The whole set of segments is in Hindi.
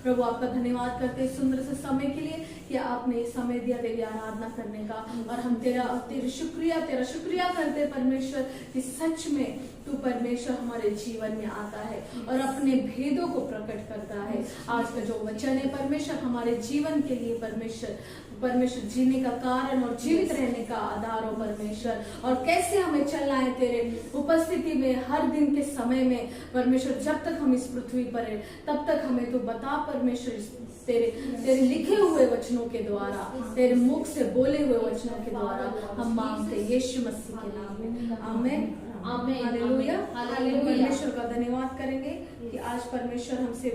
प्रभु आपका धन्यवाद करते हैं सुंदर से समय के लिए कि आपने समय दिया तेरी आराधना करने का। और हम तेरा शुक्रिया करते हैं परमेश्वर कि सच में तू परमेश्वर हमारे जीवन में आता है और अपने भेदों को प्रकट करता है। आज का जो वचन है परमेश्वर हमारे जीवन के लिए परमेश्वर जीने का कारण और जीवित रहने का आधार हो परमेश्वर, और कैसे हमें चलना है तेरे उपस्थिति में हर दिन के समय में परमेश्वर। जब तक हम इस पृथ्वी पर है तब तक हमें तू बता परमेश्वर, तेरे लिखे हुए वचनों के द्वारा, तेरे मुख से बोले हुए वचनों के द्वारा हम मांगते यीशु मसीह के नाम में, आमीन आमीन हालेलुया। परमेश्वर का धन्यवाद करेंगे कि आज परमेश्वर हमसे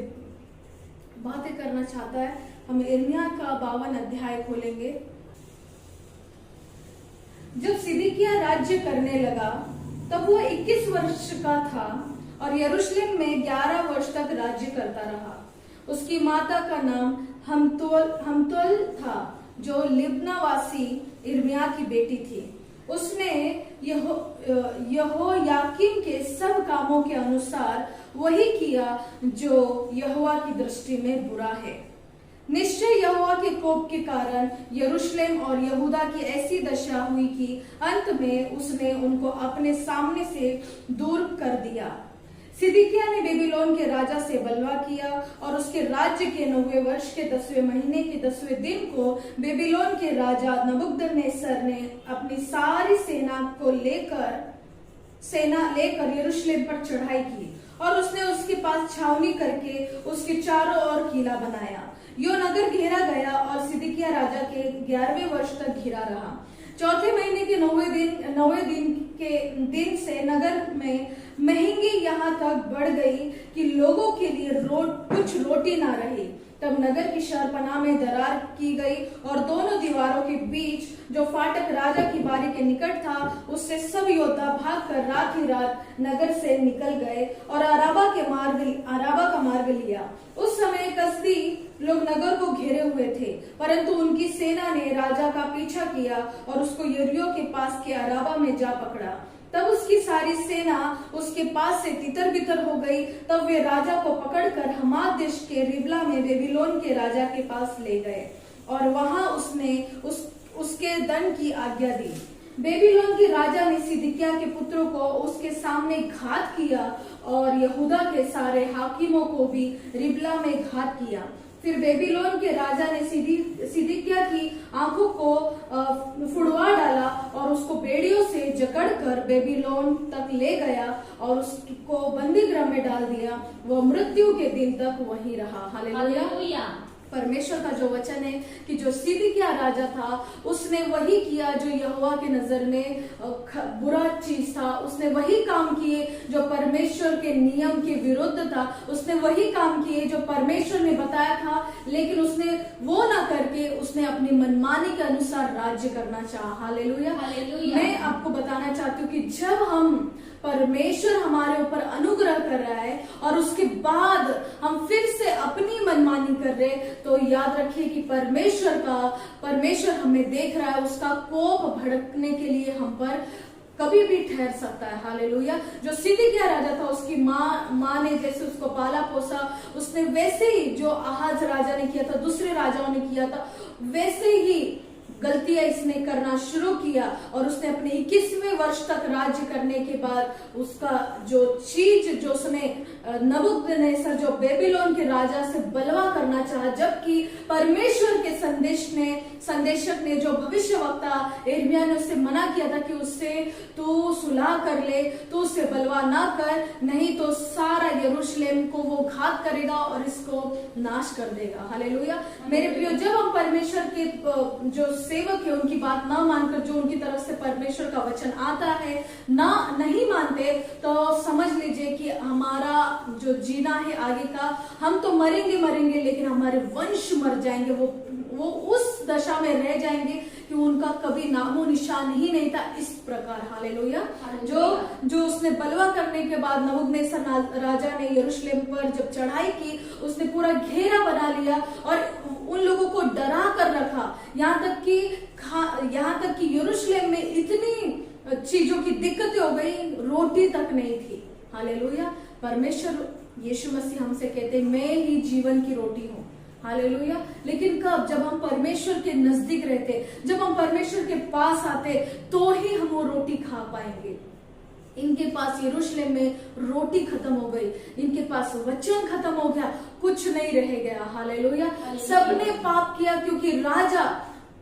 बातें करना चाहता है। हम यिर्मयाह का 52 अध्याय खोलेंगे। जब सिदकिय्याह राज्य करने लगा तब वो 21 वर्ष का था और यरूशलेम में 11 वर्ष तक राज्य करता रहा। उसकी माता का नाम हमतोल था जो लिब्नावासी यिर्मयाह की बेटी थी। उसने यहोयाकीम के सब कामों के अनुसार वही किया जो यहोवा की दृष्टि में बुरा है। निश्चय यहोवा के कोप के कारण यरूशलेम और यहूदा की ऐसी दशा हुई कि अंत में उसने उनको अपने सामने से दूर कर दिया। सिदकिय्याह ने बेबीलोन के राजा से बलवा किया और उसके राज्य के 90वें वर्ष के 10वें महीने के 10वें दिन को बेबीलोन के राजा नबूकदनेस्सर ने अपनी सारी सेना लेकर यरूशलेम पर चढ़ाई की और उसने उसके पास छावनी करके उसके चारों ओर किला बनाया। यो नगर घेरा गया और सिदकिय्याह राजा के 11वें वर्ष तक घिरा रहा। चौथे महीने के 9वें दिन से नगर में महंगी यहाँ तक बढ़ गई कि लोगों के लिए कुछ रोटी ना रही। तब नगर की शहरपनाह में दरार की गई और दोनों दीवारों के बीच जो फाटक राजा की बारी के निकट था उससे सब योद्धा भागकर रात ही रात नगर से निकल गए और अराबा का मार्ग लिया। उस समय कसदी लोग नगर को घेरे हुए थे, परंतु उनकी सेना ने राजा का पीछा किया और उसको यरीहो के पास के अराबा में जा पकड़ा। तब उसकी सारी सेना उसके पास से तितर बितर हो गई। तब वे राजा को पकड़कर हमात देश के रिबला में बेबीलोन के राजा के पास ले गए और वहां उसने उसके दंड की आज्ञा दी। बेबीलोन के राजा ने सिदकिय्याह के पुत्रों को उसके सामने घात किया और यहूदा के सारे हाकिमों को भी रिबला में घात किया। फिर बेबीलोन के राजा ने सिदकिय्याह की आंखों को फुड़वा डाला और उसको बेड़ियों से जकड़कर बेबीलोन तक ले गया और उसको बंदी गृह में डाल दिया। वह मृत्यु के दिन तक वहीं रहा। हालेलुया। परमेश्वर का जो वचन है कि जो सिदकिय्याह राजा था उसने वही किया जो यहोवा के नजर में बुरा चीज था। उसने वही काम किए जो परमेश्वर के नियम के विरुद्ध था। उसने वही काम किए जो परमेश्वर ने बताया था, लेकिन उसने वो ना करके उसने अपनी मनमानी के अनुसार राज्य करना चाहा। हालेलुया। मैं आपको बताना चाहती हूँ कि जब हम परमेश्वर हमारे ऊपर अनुग्रह कर रहा है और उसके बाद हम फिर से अपनी मनमानी कर रहे, तो याद रखिए कि परमेश्वर हमें देख रहा है। उसका कोप भड़कने के लिए हम पर कभी भी ठहर सकता है। हालेलुया। जो सिदकिय्याह राजा था उसकी माँ ने जैसे उसको पाला पोसा, उसने वैसे ही जो आहाज राजा ने किया था, दूसरे राजाओं ने किया था, वैसे ही गलतियां इसने करना शुरू किया और उसने अपने 21वें वर्ष तक राज्य करने के बाद उसका जो उसने नबूकदनेस्सर जो बेबीलोन के राजा से बलवा करना चाहा, जबकि परमेश्वर के संदेशक ने जो भविष्यवक्ता यिर्मयाह ने उससे मना किया था कि उससे तू सुलह कर ले, तू उससे बलवा ना कर, नहीं तो सारा यरूशलेम को वो घात करेगा और इसको नाश कर देगा। हालेलुया। मेरे प्रियो, जब हम परमेश्वर के जो सेवक है उनकी बात ना मानकर जो उनकी तरफ से परमेश्वर का वचन आता है नहीं मानते, तो समझ लीजिए कि हमारा जो जीना है आगे का, हम तो मरेंगे लेकिन हमारे वंश मर जाएंगे। वो उस दशा में रह जाएंगे कि उनका कभी नामो निशान ही नहीं था। इस प्रकार हालेलुया जो उसने बलवा करने के बाद नबूकदनेस्सर राजा ने यरूशलेम पर जब चढ़ाई की, उसने पूरा घेरा बना लिया और उन लोगों को डरा कर रखा, यहाँ तक कि यरूशलेम में इतनी चीजों की दिक्कतें हो गई, रोटी तक नहीं थी। हालेलुया। परमेश्वर यीशु मसीह हमसे कहते मैं ही जीवन की रोटी हूँ। हालेलुया। लेकिन कब? जब हम परमेश्वर के नजदीक रहते, जब हम परमेश्वर के पास आते, तो ही हम वो रोटी खा पाएंगे। इनके पास यरूशलेम में रोटी खत्म हो गई, इनके पास वचन खत्म हो गया, कुछ नहीं रह गया। हालेलुया। सबने पाप किया क्योंकि राजा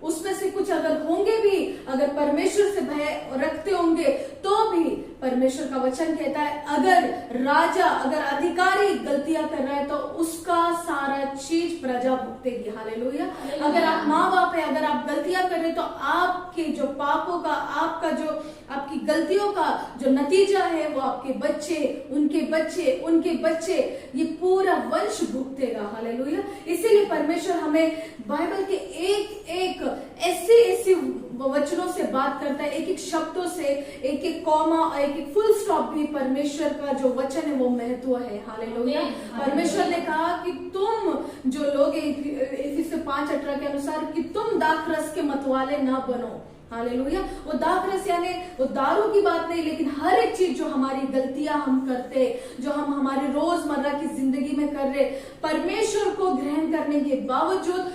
उसमें से कुछ अगर होंगे भी, अगर परमेश्वर से भय रखते होंगे तो भी परमेश्वर का वचन कहता है अगर राजा, अगर अधिकारी गलतियां कर रहा है तो उसका सारा चीज प्रजा भुगतेगी। हालेलुया। अगर आप माँ बाप है, अगर आप गलतियां कर रहे तो आपके जो पापों का, आपका जो आपकी गलतियों का जो नतीजा है वो आपके बच्चे, उनके बच्चे, उनके बच्चे, ये पूरा वंश भुगतेगा। हालेलुया। इसीलिए परमेश्वर हमें बाइबल के एक एक ऐसे वचनों से बात करता है, एक एक शब्दों से, एक एक कॉमा, एक एक फुल स्टॉप भी परमेश्वर का जो वचन है वो महत्व है। हालेलुया। परमेश्वर ने कहा कि तुम जो लोग, इफिसियों 5:18 के अनुसार, कि तुम दाखरस के मतवाले ना बनो। हालेलुया। वो दाखरस यानी वो दारू की बात नहीं, लेकिन हर एक चीज जो हमारी गलतियां हम करते, जो हम हमारे रोजमर्रा की जिंदगी में कर रहे, परमेश्वर को ग्रहण करने के बावजूद,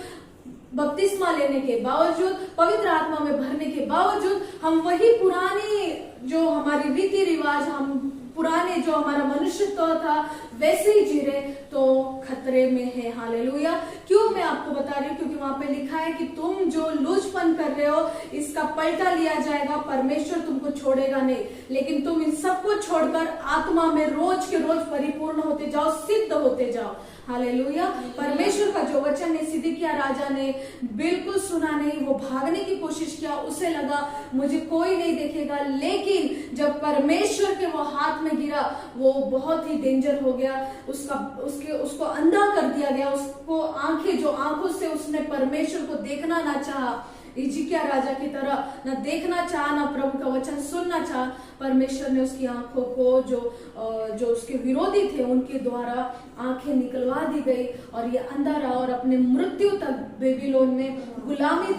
बपतिस्मा लेने के बावजूद, पवित्र आत्मा में भरने के बावजूद हम वही पुरानी जो हमारी रीति रिवाज, हम पुराने जो हमारा मनुष्यत्व था वैसे ही जी रहे, तो खतरे में है। हालेलुया। क्यों मैं आपको बता रही हूँ? क्योंकि वहां पे लिखा है कि तुम जो लूचपन कर रहे हो इसका पलटा लिया जाएगा, परमेश्वर तुमको छोड़ेगा नहीं, लेकिन तुम इन सबको छोड़कर आत्मा में रोज के रोज परिपूर्ण होते जाओ, सिद्ध होते जाओ। हालेलुया। परमेश्वर का जो वचन है, सिदकिय्याह राजा ने बिल्कुल सुना नहीं, वो भागने की कोशिश किया, उसे लगा मुझे कोई नहीं देखेगा, लेकिन जब परमेश्वर के वो हाथ में गिरा, वो बहुत ही डेंजर हो गया, उसको अंधा कर दिया गया, उसको आंखें, जो आंखों से उसने परमेश्वर को देखना ना चाहा, हिजकिय्याह राजा की तरह न देखना चाहा, ना प्रभु का वचन सुनना चाहा, परमेश्वर ने उसकी आंखों को जो उसके विरोधी थे उनके द्वारा आंखें निकलवा दी गई, और ये अंधा रहा और अपने मृत्यु तक बेबीलोन में गुलामी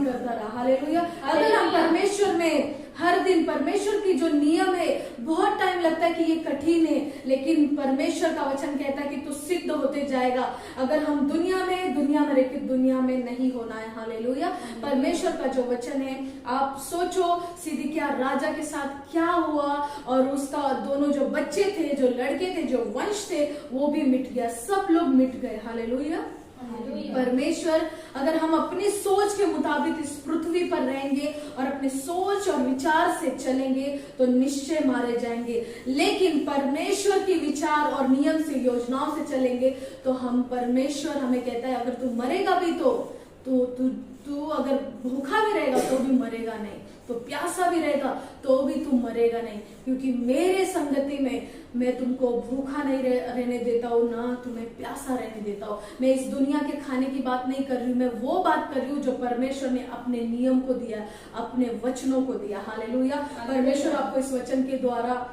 करता रहा। हालेलुया। अगर हम परमेश्वर में हर दिन, परमेश्वर की जो नियम है, बहुत टाइम लगता है कि ये कठिन है, लेकिन परमेश्वर का वचन कहता है कि तू सिद्ध होते जाएगा। अगर हम दुनिया में रह के दुनिया में नहीं होना है। हालेलुया। परमेश्वर का जो वचन है, आप सोचो सिदकिय्याह राजा के साथ क्या हुआ, और उसका दोनों जो बच्चे थे, जो लड़के थे, जो वंश थे, वो भी मिट गया, सब लोग मिट गए। हालेलुया। परमेश्वर, अगर हम अपनी सोच के मुताबिक इस पृथ्वी पर रहेंगे और अपनी सोच और विचार से चलेंगे तो निश्चय मारे जाएंगे, लेकिन परमेश्वर के विचार और नियम से, योजनाओं से चलेंगे तो हम, परमेश्वर हमें कहता है अगर तू मरेगा भी तो तू अगर भूखा भी रहेगा तो भी मरेगा नहीं, तो प्यासा भी रहेगा तो भी तू मरेगा नहीं, क्योंकि मेरे संगति में मैं तुमको भूखा नहीं रहने देता हूँ, ना तुम्हें प्यासा रहने देता हूँ। मैं इस दुनिया के खाने की बात नहीं कर रही हूँ, मैं वो बात कर रही हूँ जो परमेश्वर ने अपने नियम को दिया, अपने वचनों को दिया। हालेलुया। परमेश्वर आपको इस वचन के द्वारा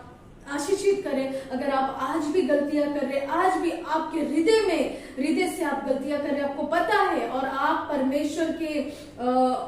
आशीषित करे। अगर आप आज भी गलतियां कर रहे, आज भी आपके हृदय से आप गलतियां कर रहे, आपको पता है, और आप परमेश्वर के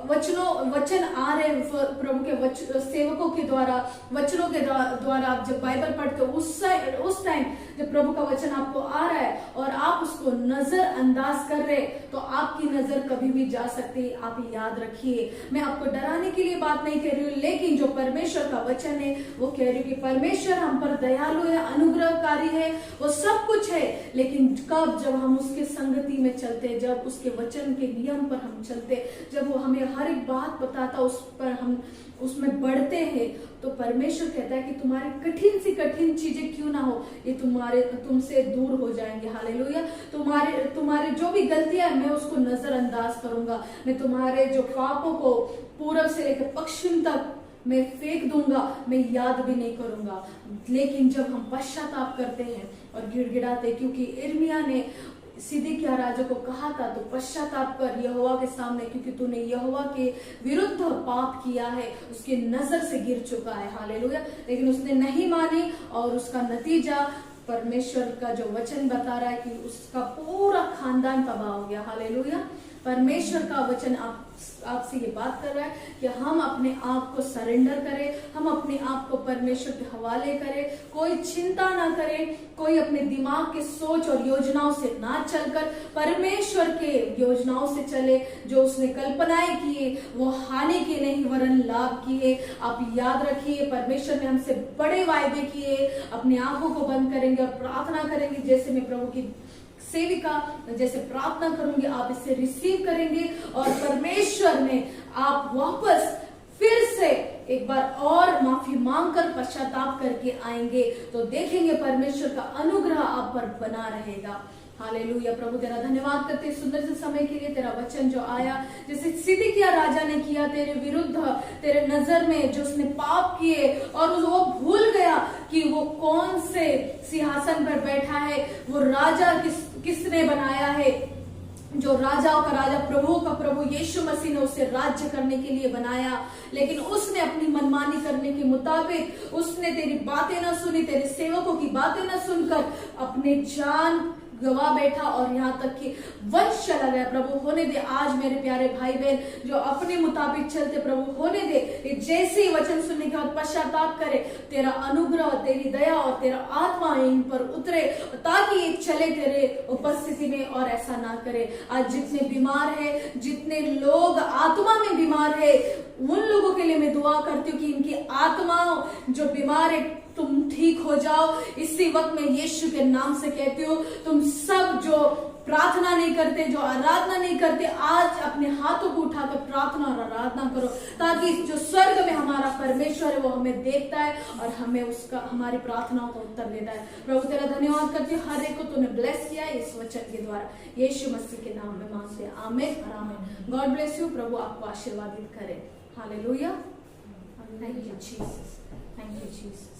वचन आ रहे, प्रभु के सेवकों के द्वारा, वचनों के द्वारा आप जब बाइबल पढ़ते हो, उस टाइम जब प्रभु का वचन आपको आ रहा है और आप उसको नजरअंदाज कर रहे, तो आपकी नजर कभी भी जा सकती है। आप याद रखिए, मैं आपको डराने के लिए बात नहीं कह रही हूँ, लेकिन जो परमेश्वर का वचन है वो कह रही हूँ कि परमेश्वर हम पर दयालु है, अनुग्रहकारी है, वो सब कुछ है, लेकिन कब? जब हम उसके संगति में चलते, जब उसके वचन के नियम पर हम चलते, जब वो हमें हर एक बात बताता, उस पर हम उसमें बढ़ते हैं, तो परमेश्वर कहता है कि तुम्हारी कठिन सी कठिन चीजें क्यों ना हो, ये तुमसे दूर हो जाएंगे। हालेलुया। तुम्हारे जो भी गलतियां मैं उसको नजरअंदाज करूंगा, मैं तुम्हारे जो पापों को पूरब से लेकर पश्चिम तक मैं फेंक दूंगा, मैं याद भी नहीं करूंगा। लेकिन जब हम पश्चाताप करते हैं और गिड़गिड़ाते, क्योंकि यिर्मयाह ने सिदकिय्याह राजा को कहा था तो पश्चाताप कर यहोवा के सामने, क्योंकि तूने यहोवा के विरुद्ध पाप किया है, उसकी नजर से गिर चुका है। हालेलुया। लेकिन उसने नहीं मानी और उसका नतीजा परमेश्वर का जो वचन बता रहा है कि उसका पूरा खानदान तबाह हो गया। हालेलुया। परमेश्वर का वचन आपसे ये बात कर रहा है कि हम अपने आप को सरेंडर करें, हम अपने आप को परमेश्वर के हवाले करें, कोई चिंता ना करें, कोई अपने दिमाग के सोच और योजनाओं से ना चलकर परमेश्वर के योजनाओं से चले। जो उसने कल्पनाएं किए वो हानि के नहीं वरन लाभ किए। आप याद रखिए, परमेश्वर ने हमसे बड़े वायदे किए। अपनी आंखों को बंद करेंगे और प्रार्थना करेंगे, जैसे मैं प्रभु की सेविका जैसे प्रार्थना करूंगी आप इसे रिसीव करेंगे और परमेश्वर में आप वापस फिर से एक बार और माफी मांगकर पश्चाताप करके आएंगे तो देखेंगे परमेश्वर का अनुग्रह आप पर बना रहेगा। हालेलुया। प्रभु तेरा धन्यवाद करते सुंदर से समय के लिए। तेरा वचन जो आया जैसे सिदकिय्याह राजा ने किया तेरे विरुद्ध, तेरे नजर में जो उसने पाप किए और वो भूल गया कि वो कौन से सिंहासन पर बैठा है, वो राजा किसने बनाया है। जो राजाओं का राजा प्रभु का प्रभु यीशु मसीह ने उसे राज्य करने के लिए बनाया, लेकिन उसने अपनी मनमानी करने के मुताबिक उसने तेरी बातें न सुनी, तेरे सेवकों की बातें न सुनकर अपने जान गवा बैठा और यहाँ तक कि वंश चला गया। प्रभु होने दे आज मेरे प्यारे भाई बहन जो अपने मुताबिक चलते, प्रभु होने दे जैसे ही वचन सुनने के बाद पश्चाताप करे, तेरा अनुग्रह, तेरी दया और तेरा आत्मा इन पर उतरे ताकि ये चले तेरे उपस्थिति में और ऐसा ना करे। आज जितने बीमार है, जितने लोग आत्मा में बीमार है, उन लोगों के लिए मैं दुआ करती हूँ कि इनकी आत्माओं जो बीमार है तुम ठीक हो जाओ। इसी वक्त मैं यीशु के नाम से कहती हूँ, तुम सब जो प्रार्थना नहीं करते, जो आराधना नहीं करते, आज अपने हाथों को उठाकर प्रार्थना और आराधना करो ताकि जो स्वर्ग में हमारा परमेश्वर है वो हमें देखता है और हमें उसका हमारी प्रार्थनाओं का उत्तर देता है। प्रभु तेरा धन्यवाद करती हूँ, हर एक को तूने ब्लेस किया इस वचन के द्वारा। यीशु मसीह के नाम में मांगते हैं, आमीन और आमीन। God bless you. प्रभु आपको आशीर्वादित करे। Hallelujah. Thank you Jesus, thank you Jesus.